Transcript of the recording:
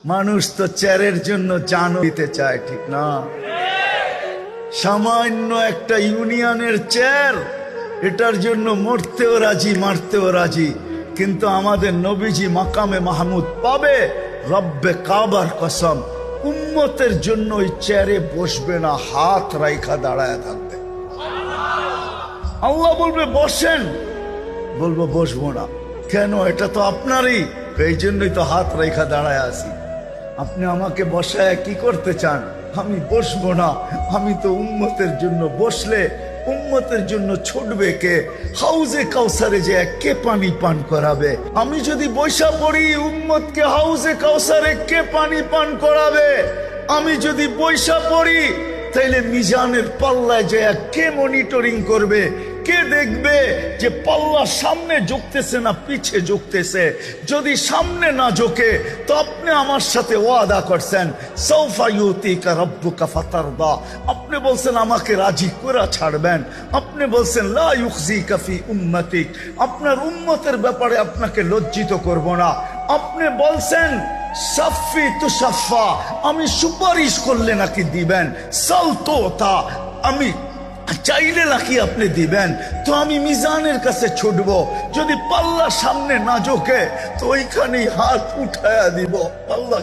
মানুষ তো চেয়ারের জন্য জান দিতে চায়, ঠিক না? সামান্য একটা ইউনিয়নের চেয়ার, এটার জন্য মরতেও রাজি, মারতেও রাজি। কিন্তু আমাদের নবীজি মাকামে মাহমুদ পাবে, রব্বে কাবার কসম, উম্মতের জন্য ওই চেয়ারে বসবে না, হাত রাইখা দাঁড়ায় থাকবে। আল্লাহ বলবে বসেন, বলবো বসবো না। কেন? এটা তো আপনারই, এই জন্যই তো হাত রেখা দাঁড়ায় আছি। আপনি আমাকে বসায় কি করতে চান? আমি বসবো না। আমি তো উম্মতের জন্য বসলে উম্মতের জন্য ছুটবে কে? হাউজে কাউসারে যে কে পানি পান করাবে? আমি যদি বৈশা পড়ি, উম্মতকে হাউজে কাউসারে কে পানি পান করাবে? আমি যদি বৈশা পড়ি, তাইলে মিজানের পাল্লায় যে কে মনিটরিং করবে? কে দেখবে যে পাল্লা সামনে ঝুঁকতেছে না পিছে ঝুঁকতেছে? যদি সামনে না ঝুঁকে, তো আপনি আমার সাথে ওয়াদা করছেন, সাউফা ইউতিকা রাব্বুকা ফাতারদা। আপনি বলছেন আমাকে রাজি করে ছাড়বেন। আপনি বলছেন লা ইউখজিকা ফি উম্মতিক, আপনার উম্মতের ব্যাপারে আপনাকে লজ্জিত করব না। আপনি বলছেন সাফি তুসাফা, আমি সুপারিশ করলে নাকি দিবেন। সালতোতা, আমি চাইলে নাকি আপনি দিবেন। তো আমি মিজানের কাছে ছুটবো, যদি পাল্লা সামনে না ঝোঁকে তো ওইখানেই হাত উঠায়া দিব। আল্লাহ